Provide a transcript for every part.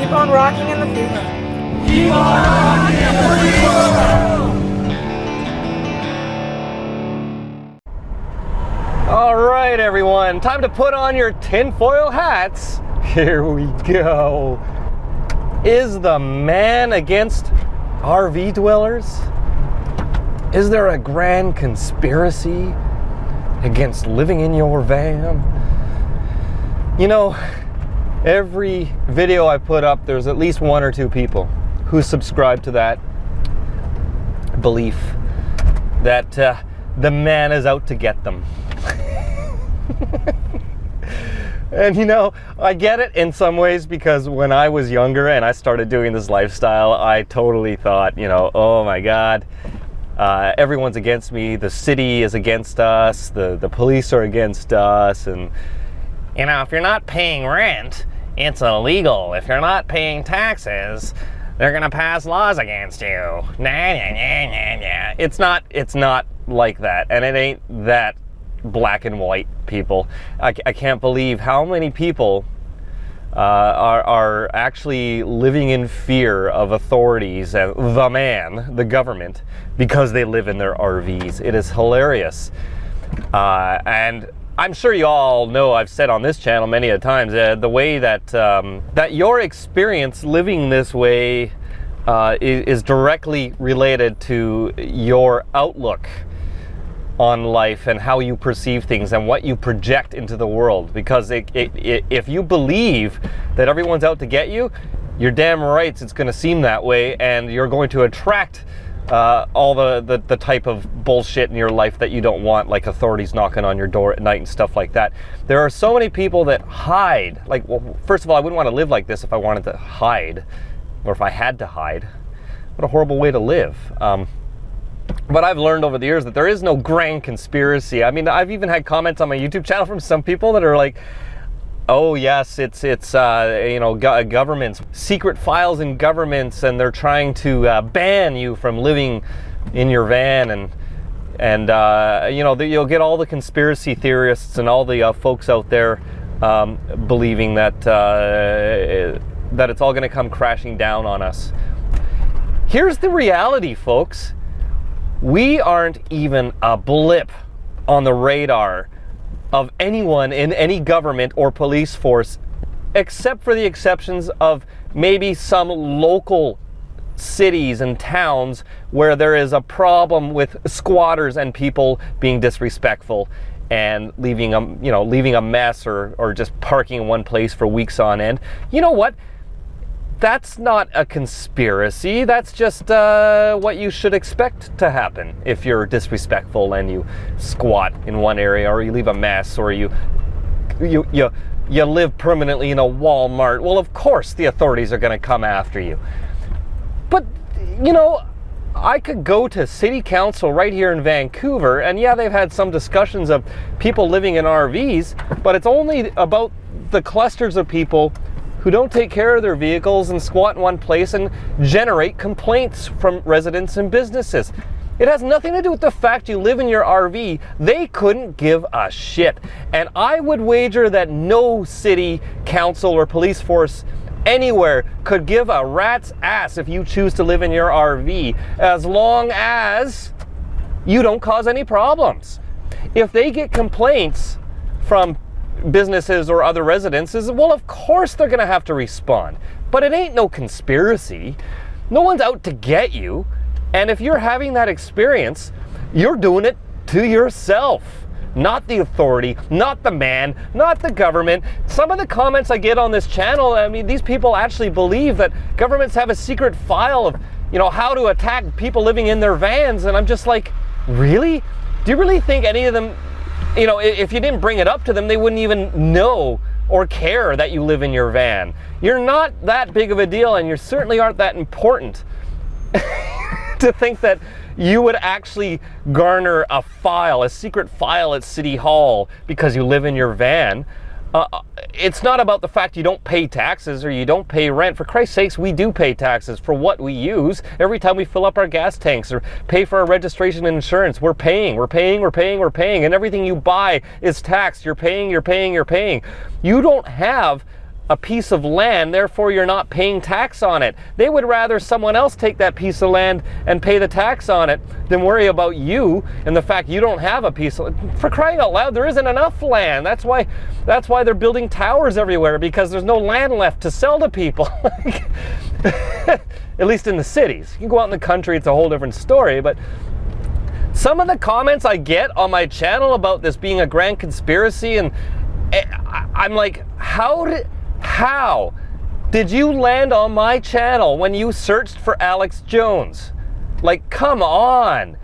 keep on rocking in the free world. Keep on rocking in the free world! All right, everyone, time to put on your tinfoil hats. Here we go. Is the man against RV dwellers? Is there a grand conspiracy against living in your van? You know, every video I put up, there's at least one or two people who subscribe to that belief that the man is out to get them. And you know, I get it in some ways, because when I was younger and I started doing this lifestyle, I totally thought, you know, oh my God, everyone's against me, the city is against us, the police are against us, and you know, if you're not paying rent, it's illegal. If you're not paying taxes, they're gonna pass laws against you. Nah, nah, nah, nah, nah. It's not like that, and it ain't that black and white, people. I can't believe how many people are actually living in fear of authorities and the man, the government, because they live in their RVs. It is hilarious. And I'm sure you all know, I've said on this channel many a times, the way that that your experience living this way is directly related to your outlook on life and how you perceive things and what you project into the world. Because if you believe that everyone's out to get you, you're damn right it's going to seem that way, and you're going to attract all the type of bullshit in your life that you don't want, like authorities knocking on your door at night and stuff like that. There are so many people that hide. Like, well, first of all, I wouldn't want to live like this if I wanted to hide, or if I had to hide. What a horrible way to live. But I've learned over the years that there is no grand conspiracy. I mean, I've even had comments on my YouTube channel from some people that are like, oh yes, it's you know, governments, secret files in governments, and they're trying to ban you from living in your van, and you know, you'll get all the conspiracy theorists and all the folks out there believing that that it's all going to come crashing down on us. Here's the reality, folks. We aren't even a blip on the radar of anyone in any government or police force, except for the exceptions of maybe some local cities and towns where there is a problem with squatters and people being disrespectful and leaving a mess, or just parking in one place for weeks on end. You know what? That's not a conspiracy. That's just what you should expect to happen if you're disrespectful and you squat in one area, or you leave a mess, or you live permanently in a Walmart. Well, of course the authorities are going to come after you. But, you know, I could go to city council right here in Vancouver, and yeah, they've had some discussions of people living in RVs, but it's only about the clusters of people who don't take care of their vehicles and squat in one place and generate complaints from residents and businesses. It has nothing to do with the fact you live in your RV. They couldn't give a shit. And I would wager that no city council or police force anywhere could give a rat's ass if you choose to live in your RV, as long as you don't cause any problems. If they get complaints from businesses or other residences, well, of course they're going to have to respond. But it ain't no conspiracy. No one's out to get you. And if you're having that experience, you're doing it to yourself, not the authority, not the man, not the government. Some of the comments I get on this channel, I mean, these people actually believe that governments have a secret file of, you know, how to attack people living in their vans. And I'm just like, really? Do you really think any of them, you know, if you didn't bring it up to them, they wouldn't even know or care that you live in your van? You're not that big of a deal, and you certainly aren't that important to think that you would actually garner a file, a secret file at City Hall because you live in your van. It's not about the fact you don't pay taxes or you don't pay rent. For Christ's sakes, we do pay taxes for what we use. Every time we fill up our gas tanks or pay for our registration and insurance, we're paying. And everything you buy is taxed. You're paying. You don't have a piece of land, therefore you're not paying tax on it. They would rather someone else take that piece of land and pay the tax on it than worry about you and the fact you don't have a piece of land. For crying out loud, there isn't enough land. That's why they're building towers everywhere, because there's no land left to sell to people. At least in the cities. You can go out in the country, it's a whole different story, but some of the comments I get on my channel about this being a grand conspiracy, and I'm like, how did you land on my channel when you searched for Alex Jones? Like, come on.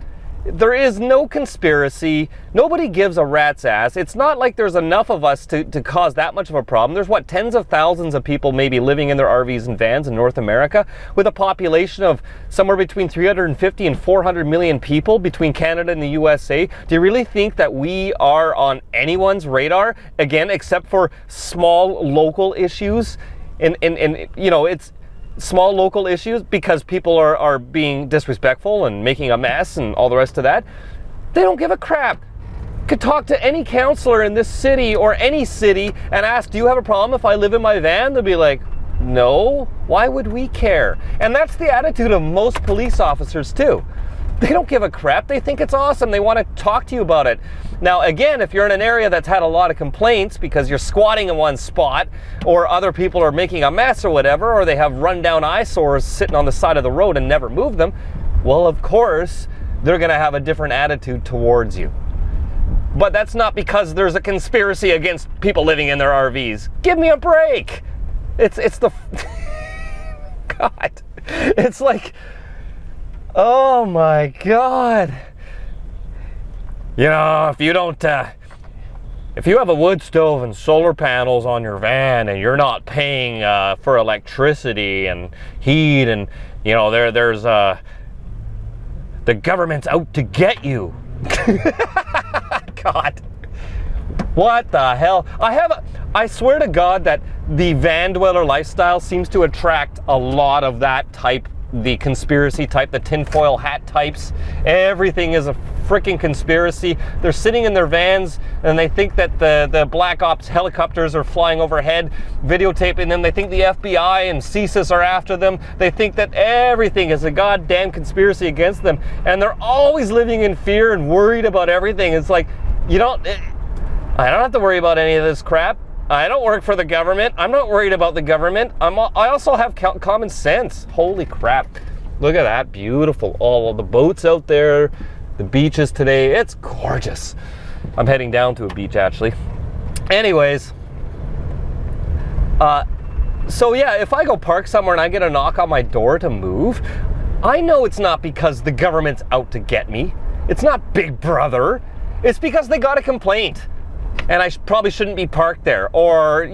There is no conspiracy. Nobody gives a rat's ass. It's not like there's enough of us to cause that much of a problem. There's, what, tens of thousands of people maybe living in their RVs and vans in North America, with a population of somewhere between 350 and 400 million people between Canada and the USA. Do you really think that we are on anyone's radar, again, except for small local issues? You know, it's small local issues because people are being disrespectful and making a mess and all the rest of that. They don't give a crap. Could talk to any counselor in this city or any city and ask, do you have a problem if I live in my van? They'll be like, no, why would we care? And that's the attitude of most police officers too. They don't give a crap. They think it's awesome. They want to talk to you about it. Now, again, if you're in an area that's had a lot of complaints because you're squatting in one spot, or other people are making a mess or whatever, or they have rundown eyesores sitting on the side of the road and never move them, well, of course, they're going to have a different attitude towards you. But that's not because there's a conspiracy against people living in their RVs. Give me a break. It's the... God. It's like... Oh my God. You know, if you don't, if you have a wood stove and solar panels on your van and you're not paying for electricity and heat, and, you know, there's the government's out to get you. God. What the hell? I swear to God that the van dweller lifestyle seems to attract a lot of that type, the conspiracy type, the tinfoil hat types. Everything is a freaking conspiracy. They're sitting in their vans and they think that the Black Ops helicopters are flying overhead, videotaping them. They think the FBI and CSIS are after them. They think that everything is a goddamn conspiracy against them. And they're always living in fear and worried about everything. It's like, I don't have to worry about any of this crap. I don't work for the government. I'm not worried about the government. I also have common sense. Holy crap. Look at that. Beautiful. All of the boats out there, the beaches today. It's gorgeous. I'm heading down to a beach, actually. Anyways. So yeah, if I go park somewhere and I get a knock on my door to move, I know it's not because the government's out to get me. It's not Big Brother. It's because they got a complaint. And I probably shouldn't be parked there, or,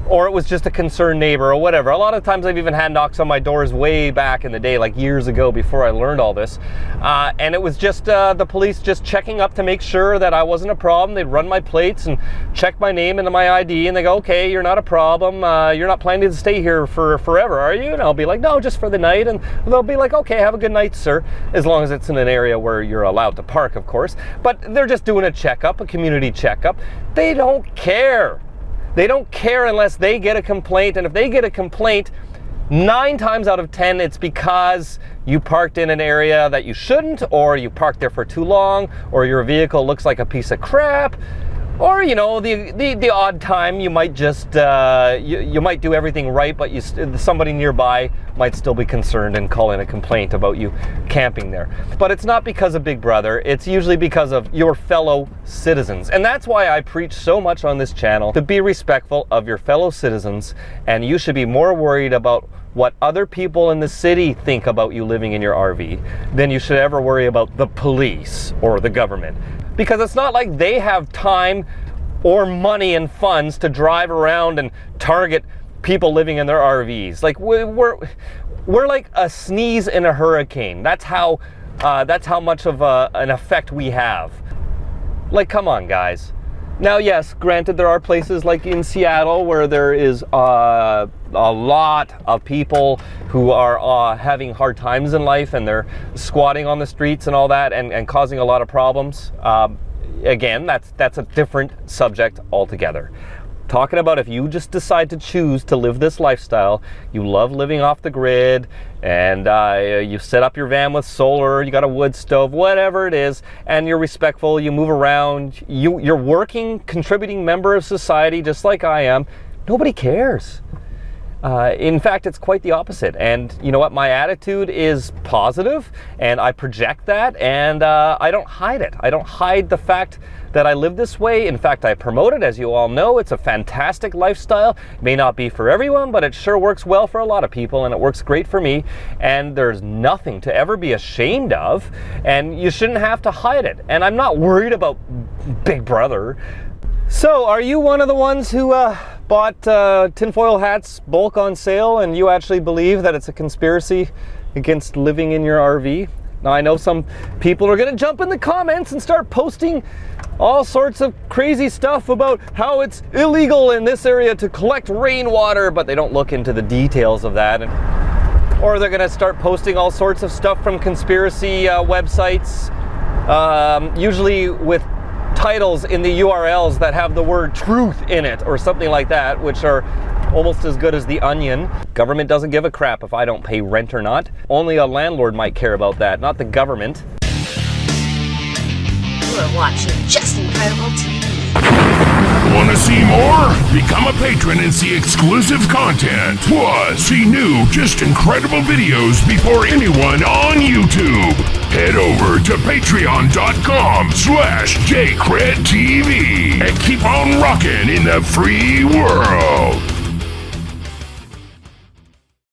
or it was just a concerned neighbor or whatever. A lot of times I've even had knocks on my doors way back in the day, like years ago before I learned all this. And it was just the police just checking up to make sure that I wasn't a problem. They'd run my plates and check my name into my ID, and they go, okay, you're not a problem. You're not planning to stay here for forever, are you? And I'll be like, no, just for the night. And they'll be like, okay, have a good night, sir. As long as it's in an area where you're allowed to park, of course. But they're just doing a checkup, a community checkup. They don't care. They don't care unless they get a complaint, and if they get a complaint, 9 times out of 10, it's because you parked in an area that you shouldn't, or you parked there for too long, or your vehicle looks like a piece of crap, or, the odd time you might just, you might do everything right, but somebody nearby might still be concerned and call in a complaint about you camping there. But it's not because of Big Brother, it's usually because of your fellow citizens. And that's why I preach so much on this channel, to be respectful of your fellow citizens, and you should be more worried about what other people in the city think about you living in your RV than you should ever worry about the police or the government. Because it's not like they have time or money and funds to drive around and target people living in their RVs. Like, we're like a sneeze in a hurricane. That's how much of an effect we have. Like, come on, guys. Now, yes, granted, there are places like in Seattle where there is a lot of people who are having hard times in life, and they're squatting on the streets and all that, and causing a lot of problems. Again, that's a different subject altogether. Talking about if you just decide to choose to live this lifestyle, you love living off the grid, and you set up your van with solar, you got a wood stove, whatever it is, and you're respectful, you move around, you're working, contributing member of society just like I am, nobody cares. In fact, it's quite the opposite. And you know what? My attitude is positive, and I project that, and I don't hide it. I don't hide the fact that I live this way. In fact, I promote it. As you all know, it's a fantastic lifestyle. It may not be for everyone, but it sure works well for a lot of people, and it works great for me. And there's nothing to ever be ashamed of, and you shouldn't have to hide it. And I'm not worried about Big Brother. So, are you one of the ones who bought tinfoil hats bulk on sale, and you actually believe that it's a conspiracy against living in your RV? Now, I know some people are going to jump in the comments and start posting all sorts of crazy stuff about how it's illegal in this area to collect rainwater, but they don't look into the details of that. Or they're going to start posting all sorts of stuff from conspiracy websites, usually with titles in the URLs that have the word truth in it or something like that, which are almost as good as The Onion. Government doesn't give a crap if I don't pay rent or not. Only a landlord might care about that, not the government. You are watching Just Incredible TV. Want to see more? Become a patron and see exclusive content. Plus, see new, just incredible videos before anyone on YouTube. Head over to patreon.com/JCredTV and keep on rocking in the free world.